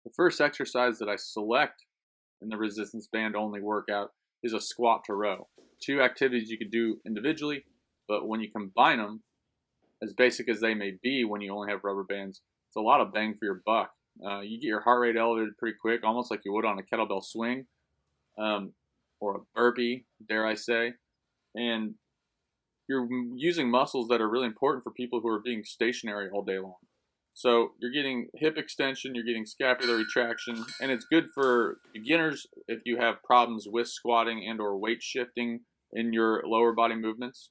The first exercise that I select in the resistance band only workout is a squat to row. Two activities you could do individually, but when you combine them, as basic as they may be when you only have rubber bands, it's a lot of bang for your buck. You get your heart rate elevated pretty quick, almost like you would on a kettlebell swing or a burpee, dare I say. And you're using muscles that are really important for people who are being stationary all day long. So you're getting hip extension, you're getting scapular retraction, and it's good for beginners if you have problems with squatting and or weight shifting in your lower body movements.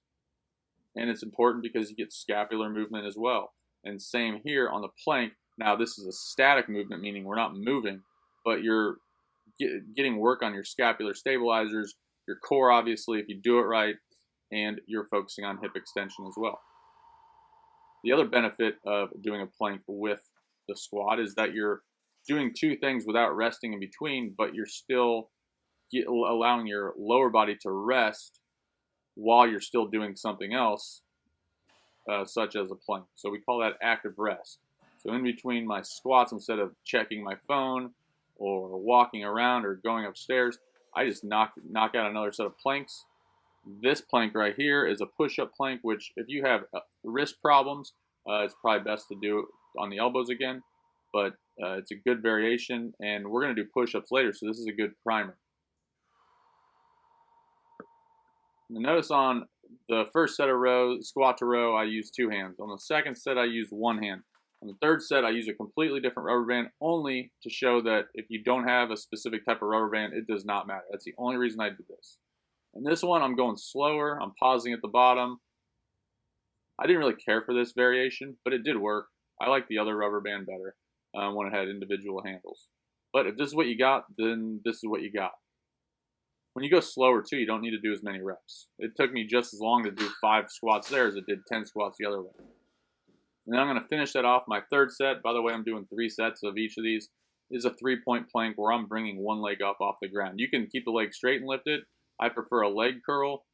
And it's important because you get scapular movement as well. And same here on the plank. Now this is a static movement, meaning we're not moving, but you're getting work on your scapular stabilizers, your core obviously if you do it right, and you're focusing on hip extension as well. The other benefit of doing a plank with the squat is that you're doing two things without resting in between, but you're still allowing your lower body to rest while you're still doing something else, such as a plank. So we call that active rest. So in between my squats, instead of checking my phone or walking around or going upstairs, I just knock out another set of planks. This plank right here is a push-up plank, which if you have wrist problems, it's probably best to do it on the elbows again, but it's a good variation, and we're going to do push-ups later, so this is a good primer. And notice on the first set of rows, squat to row, I use two hands. On the second set, I use one hand. On the third set, I use a completely different rubber band, only to show that if you don't have a specific type of rubber band, it does not matter. That's the only reason I do this. And this one, I'm going slower. I'm pausing at the bottom. I didn't really care for this variation, but it did work. I like the other rubber band better when it had individual handles. But if this is what you got, then this is what you got. When you go slower too, you don't need to do as many reps. It took me just as long to do 5 squats there as it did 10 squats the other way. And then I'm going to finish that off. My third set, by the way, I'm doing 3 sets of each of these, is a 3-point plank where I'm bringing one leg up off the ground. You can keep the leg straight and lift it. I prefer a leg curl.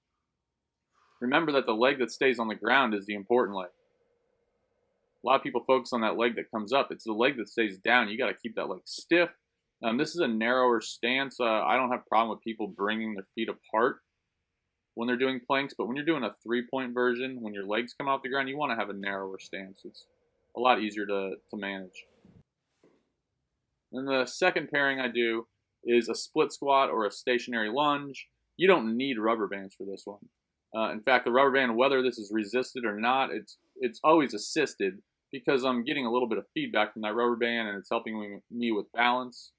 Remember that the leg that stays on the ground is the important leg. A lot of people focus on that leg that comes up. It's the leg that stays down. You got to keep that leg stiff. This is a narrower stance. I don't have a problem with people bringing their feet apart when they're doing planks, but when you're doing a 3-point version, when your legs come off the ground, you want to have a narrower stance. It's a lot easier to manage. And the second pairing I do is a split squat or a stationary lunge. You don't need rubber bands for this one. In fact, the rubber band, whether this is resisted or not, it's always assisted because I'm getting a little bit of feedback from that rubber band and it's helping me with balance.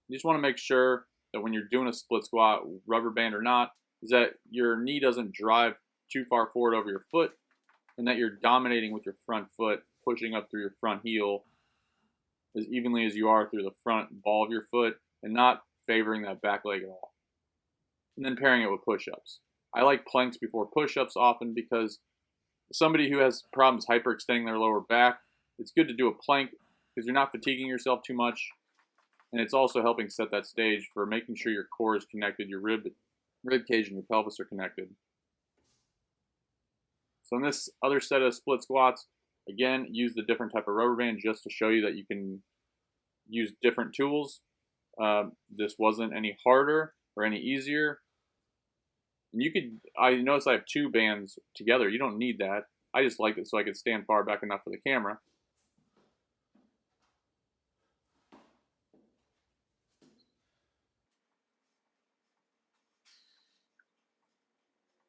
You just want to make sure that when you're doing a split squat, rubber band or not, is that your knee doesn't drive too far forward over your foot and that you're dominating with your front foot, pushing up through your front heel as evenly as you are through the front ball of your foot and not favoring that back leg at all. And then pairing it with push-ups. I like planks before push-ups often because somebody who has problems hyperextending their lower back, it's good to do a plank because you're not fatiguing yourself too much. And it's also helping set that stage for making sure your core is connected, your rib cage and your pelvis are connected. So in this other set of split squats, again, use the different type of rubber band just to show you that you can use different tools. This wasn't any harder or any easier. And I notice I have 2 bands together. You don't need that. I just like it so I could stand far back enough for the camera.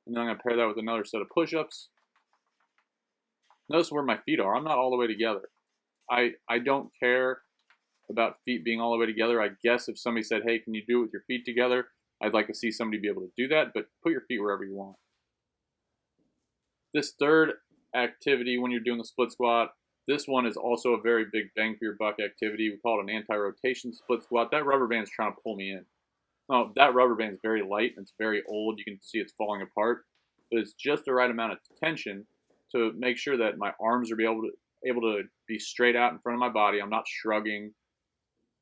And then I'm going to pair that with another set of push-ups. Notice where my feet are. I'm not all the way together. I don't care about feet being all the way together. I guess if somebody said, hey, can you do it with your feet together? I'd like to see somebody be able to do that, but put your feet wherever you want. This third activity when you're doing the split squat, this one is also a very big bang for your buck activity. We call it an anti-rotation split squat. That rubber band is trying to pull me in. Now, that rubber band is very light and it's very old. You can see it's falling apart, but it's just the right amount of tension to make sure that my arms are able to be straight out in front of my body. I'm not shrugging,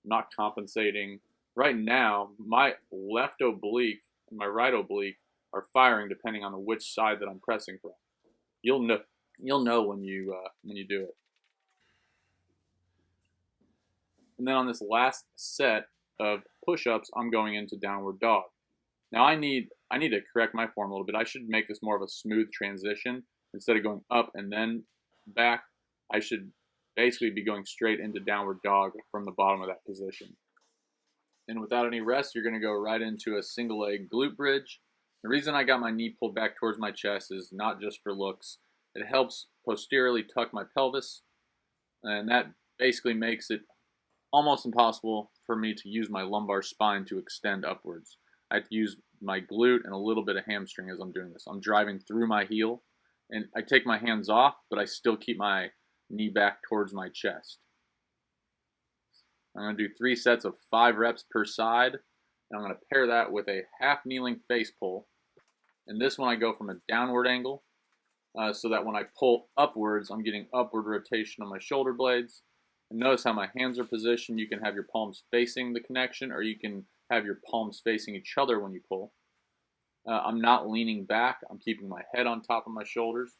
I'm not compensating. Right now, my left oblique and my right oblique are firing depending on which side that I'm pressing from. You'll know when you do it. And then on this last set of push-ups, I'm going into downward dog. Now I need to correct my form a little bit. I should make this more of a smooth transition. Instead of going up and then back, I should basically be going straight into downward dog from the bottom of that position. And without any rest, you're going to go right into a single leg glute bridge. The reason I got my knee pulled back towards my chest is not just for looks. It helps posteriorly tuck my pelvis, and that basically makes it almost impossible for me to use my lumbar spine to extend upwards. I have to use my glute and a little bit of hamstring as I'm doing this. I'm driving through my heel, and I take my hands off, but I still keep my knee back towards my chest. I'm going to do 3 sets of 5 reps per side, and I'm going to pair that with a half kneeling face pull. And this one I go from a downward angle, so that when I pull upwards, I'm getting upward rotation on my shoulder blades. And notice how my hands are positioned. You can have your palms facing the connection, or you can have your palms facing each other when you pull. I'm not leaning back. I'm keeping my head on top of my shoulders.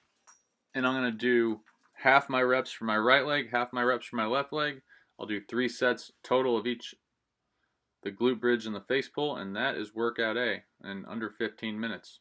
And I'm going to do half my reps for my right leg, half my reps for my left leg. I'll do 3 sets total of each, the glute bridge and the face pull, and that is workout A in under 15 minutes.